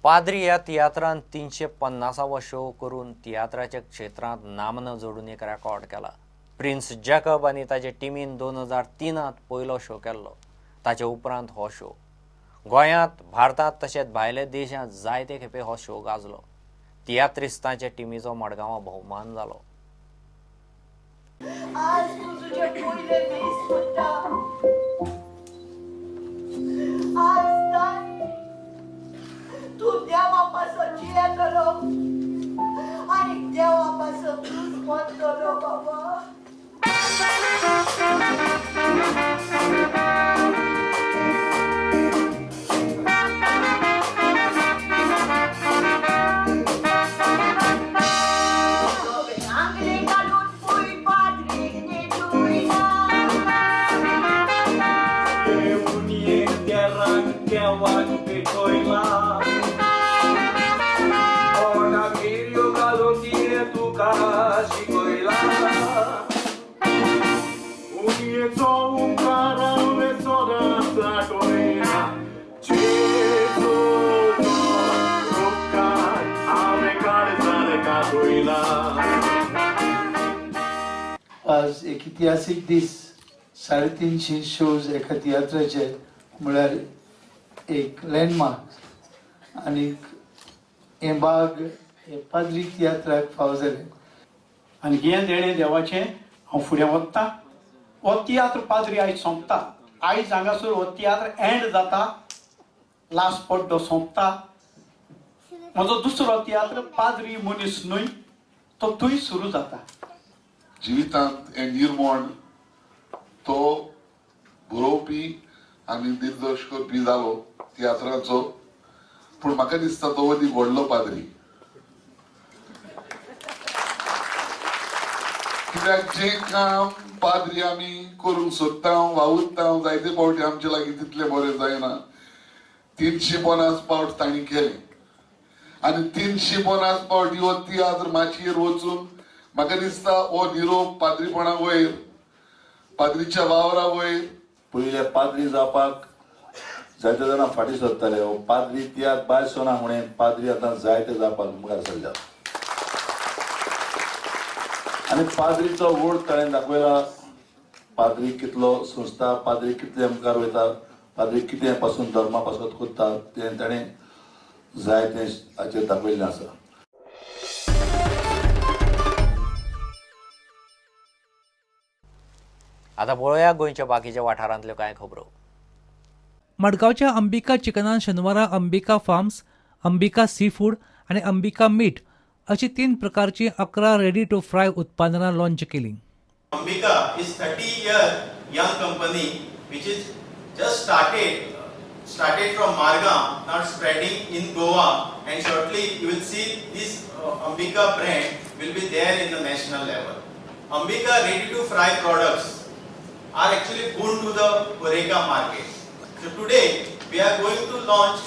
पाद्री या तियात्रान 350वा शो करून तियात्राच्या क्षेत्रात नामन जोडून एक रेकॉर्ड केला. प्रिन्स जॅकब आनी ताचे टिमीन 2003त पयलो शो केल्लो. ताचे उपरांत हो शो गोंयांत, भारतांत तशेंच भायल्या देशांत जायते खेपे हो शो गाजलो. तियात्रिस्तांचे टिमीचो मडगांवां भोवमान जालो. आज तू तुझे पहिले दीस होता. आज नाही तू देवापासून जिया करो आणि देवापासून तूच मत करो बाबा. आज एक इतिहासीक दीस 350 शोज एका तियात्राचे म्हळ्यार एक लँडमार्क आणि हे भाग हे पाद्री तियात्राक फावो जाले. आनी हे देणे देवाचे हांव फुडें वत्ता. हो तियात्र पाद्री आयज सोंपता. आयज हांगासर हो तियात्र एंड जाता, लास्ट पड्डो सोंपता. म्हजो दुसरो तियात्र पाद्री मनीस न्हय तो थंय सुरू जाता. जिवितांत हे निर्मोण तो बरोवपी आनी दिग्दर्श करपी जालो तियात्राचो, पूण म्हाका दिसता तो अदीक व्हडलो पाद्री. कित्याक जें काम पाद्री आमी करूंक सोदता वा उत्ता जायते फावटी आमचे लागीं तितलें बरें जायना. 350 फावट तांणी केलें आनी 350 फावटी हो तियात्र माचयेर वचून म्हाका दिसता हो निरोप पाद्रीपणा वयर, पाद्रीच्या वावरा वयर. पयले पाद्री जावपाक जायते जाणां फाटीं सरताले. हो पाद्री तियात्र भायर सोना म्हणून पाद्री आतां जायते जावपाक मुखार सरल्या. आनी पाद्रीचो वोड ताणें दाखयला. पाद्री कितलो संस्था, पाद्री कितले मुखार वयता, पाद्री कितें पासून धर्मा पासून कोत्ता तें ताणें जायते हाचेर दाखयल्लें आसा. आता पळोवया गोंयच्या बाकीच्या वाठारांतल्यो कांय खबरो. मडगांवच्या अंबिका चिकनान शेनवारा Ambika farms, Ambika seafood आणि अंबिका मीट अशी 3 प्रकारची 11 रेडी टू फ्राय उत्पादनां लॉन्च केली. Ambika is 30-year young company which is just started from Margam, now spreading in Goa, and shortly you will see this Ambika brand will be there in the national level. Ambika ready to fry products are actually boon to the HoReCa market. So today we are going to launch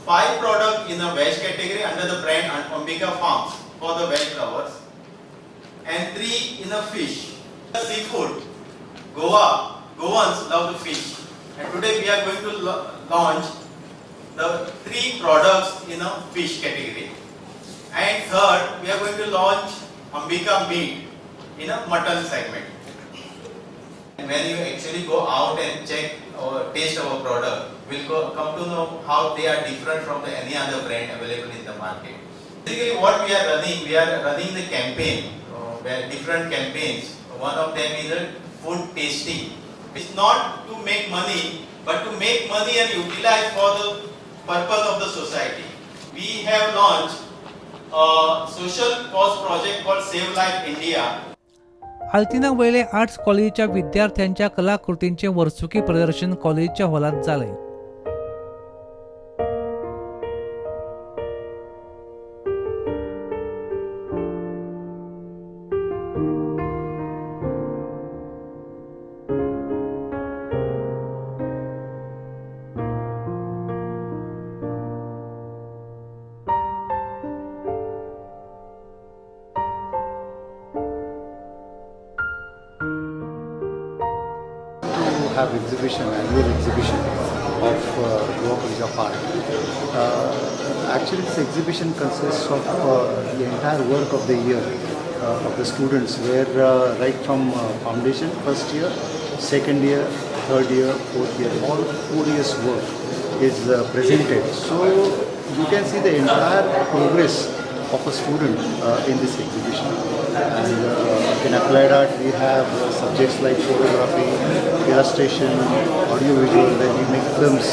5 products in the veg category under the brand Ambika Farms for the veg lovers, and 3 in the fish. Seafood, Goans love the fish, and today we are going to launch the 3 products in a fish category. And third, we are going to launch Ambika meat in a mutton segment. And when you actually go out and check or taste our product, we'll come to know how they are different from any other brand available in the market. Basically, what we are running the campaign, where different campaigns. One of them is a food tasting. It's not to make money, but to make money and utilize for the purpose of the society. We have launched a social cause project called Save Life India. आल्तिना वयले arts कॉलेजीच्या विद्यार्थ्यांच्या कलाकृतींचे वर्सुकी प्रदर्शन कॉलेजच्या हॉलात जाले. have exhibition, annual exhibition. of Goa College of Art. Actually, this exhibition consists of the entire work of the year of the students, where right from foundation, first year, second year, third year, fourth year, all 4 years work is presented. So you can see the entire progress of a student in this exhibition. And in applied art, we have subjects like photography, illustration, audiovisual, then we make films,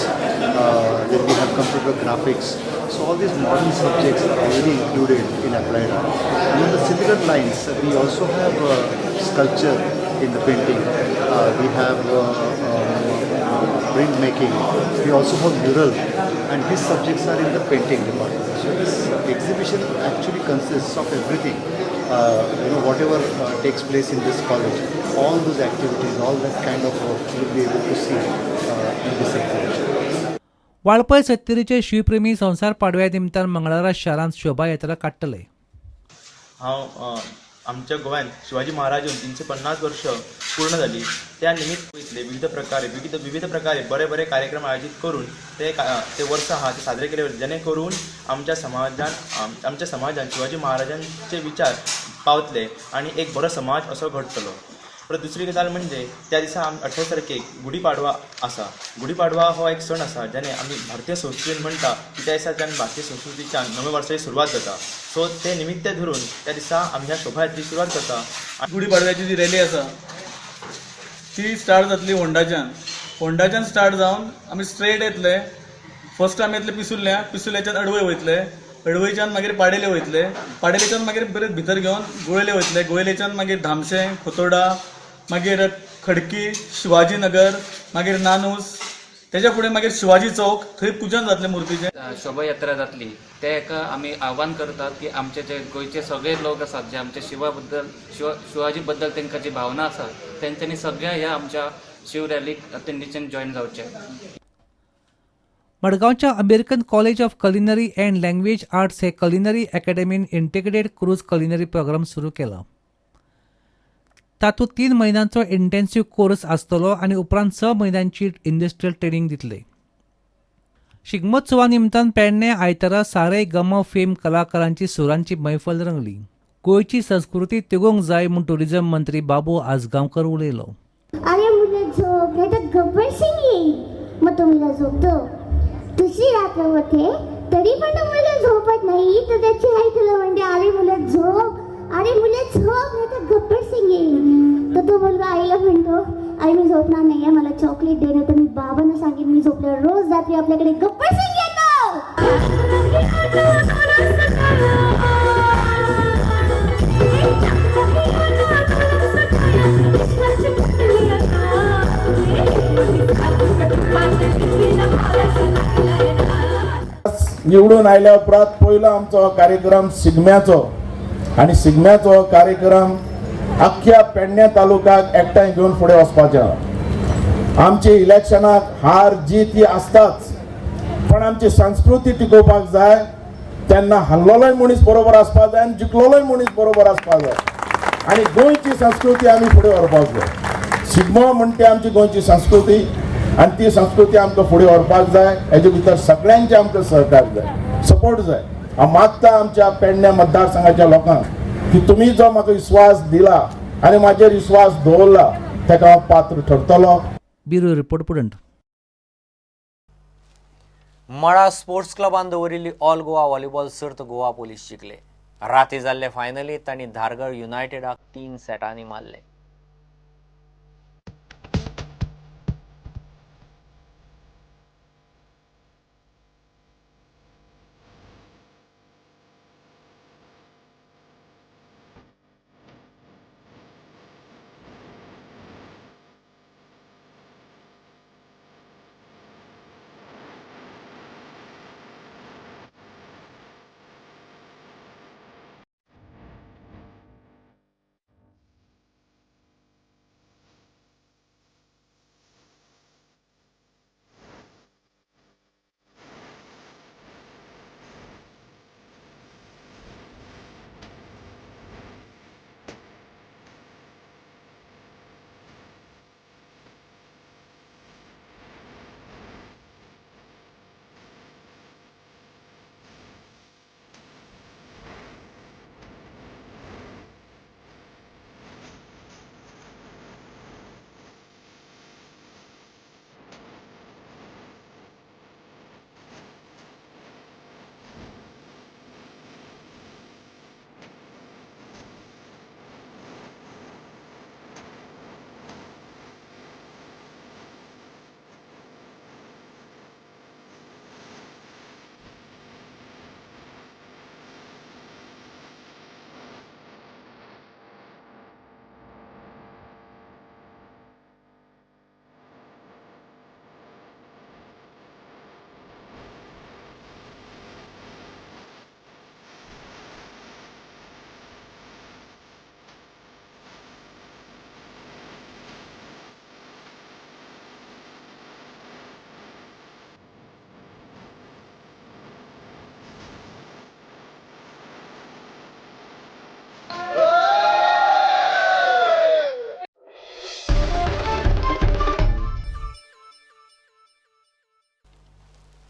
then we have computer graphics. So all these modern subjects are already included in applied art. And on the similar lines, we also have sculpture in the painting. We have printmaking. We also have mural, and these subjects are in the painting department. So this exhibition actually consists of everything. Whatever takes place in this college, all those activities, all that kind of work you'll be able to see in this exhibition. Valpoi सत्तरीचे शिवप्रेमी संसार पाडव्या निमतान मंगळारा शारांत शोभायात्रा काडटले. हांव आमच्या गोंयांत शिवाजी महाराज 350 वर्ष पूर्ण जाली त्या निमित्त विविध प्रकारे बरे कार्यक्रम आयोजित करून ते वर्स आहा ते साजरे केले वयतले, जेणे करून आमच्या समाजान शिवाजी महाराजांचे विचार पावतले आणि एक बरो समाज असो घडटलो. परत दुसरी गजाल म्हणजे त्या दिसा 28 तारखेक गुढीपाडवा आसा. गुढीपाडवा हो एक सण आसा जेणे आमी भारतीय संस्कृतीन म्हणटा की त्या दिसाच्यान भारतीय संस्कृतीच्यान नव्या वर्साची सुरवात जाता. सो ते निमित्त धरून त्या दिसा आमी ह्या शोभायात्रेची सुरवात करता. गुढीपाडव्याची जी रॅली आसा ती स्टार्ट जातली होंडाच्यान स्टार्ट जावन आमी स्ट्रेट येतले. फर्स्ट आमी येतले पिसुल्याच्यान अडवय वयतले, अडवयच्यान मागीर पाडेले वयतले, पाडेलेच्यान मागीर बरें भितर घेवन गोयले वयतले, गोयलेच्यान मागीर धामशें, खोतोडा, मागीर खडकी, शिवाजीनगर, मागीर नानूस, तेच्या फुडें मागीर शिवाजी चौक, थंय पुजन जातलें मुर्तीचें. शोभायात्रा जातली ते हेका आमी आव्हान करतात की आमचे जे गोंयचे सगळे लोक आसात जे आमच्या शिवाजी बद्दल तांकां जी भावना आसा तेंच्यांनी सगळ्या ह्या आमच्या शिव रॅलीक तेंच्यान जॉयन जावचें. मडगांवच्या American college of culinary and language arts हे कलिनरी अकॅडमीन इंटिग्रेटेड क्रूज कलिनरी प्रोग्राम सुरू केला. तातूंत 3 म्हयन्यांचो इंटेन्सिव्ह कोर्स आसतलो आनी उपरांत 6 म्हयन्यांची इंडस्ट्रियल ट्रेनिंग दितले. शिगमोत्सवा निमतान पेडणे आयतारा सारे गम फेम कलाकारांची सुरांची मैफल रंगली. गोंयची संस्कृती तिगोवंक जाय म्हूण टुरिझम मंत्री बाबू आजगांवकर उलयलो. अरे मुझे झोप नहीं तो गब्बर सिंग येईल मग तो मला झोपतो. दुसरी रात्र होते तरी पण तो मला झोपत नाही. तर त्याची आई तुला म्हणते अरे मुले झोप नाही तर गब्बर सिंग येईल. तर तो मुलगा आईला म्हणतो आई मी झोपणार नाहीये, मला चॉकलेट दे, नाही तर मी बाबांना सांगेन मी झोपल्यावर रोज रात्री आपल्याकडे गब्बर सिंग येतो. निवडून आयल्या उपरांत पयलो आमचो कार्यक्रम शिगम्याचो आणि शिगम्याचो कार्यक्रम अख्ख्या पेडणे तालुक्याक एकठांय घेवन फुडें वचपाचें. आमची इलेक्शनाक हार जीत ही आसताच, पण आमची संस्कृती टिकोवपाक जाय तेन्ना हरलोलोय मनीस बरोबर आसपाक जाय आनी जिखलोलोय मनीस बरोबर आसपाक जाय आनी गोंयची संस्कृती आमी फुडें व्हरपाक जाय. शिगमो म्हणटा ती आमची गोंयची संस्कृती आनी ती संस्कृती आमकां फुडें व्हरपाक जाय. हेजे भितर सगळ्यांचे आमकां सहकार जाय, सपोर्ट जाय. हांव मागता आमच्या पेडणे मतदारसंघाच्या लोकांक की तुमी जो म्हाका विश्वास दिला आनी म्हाजेर विश्वास दवरला ताका हांव पात्र ठरतलो. Bureau report पुडंट. मळा स्पोर्ट्स क्लबान दवरिल्ली ऑल गोवा व्हॉलीबॉल सर्त गोवा पुलीस जिखले. राती जाल्ले फायनलीत तांणी धारगळ युनायटेडाक 3 सेटांनी मारले.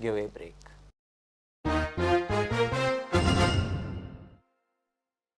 घेऊया ब्रेक.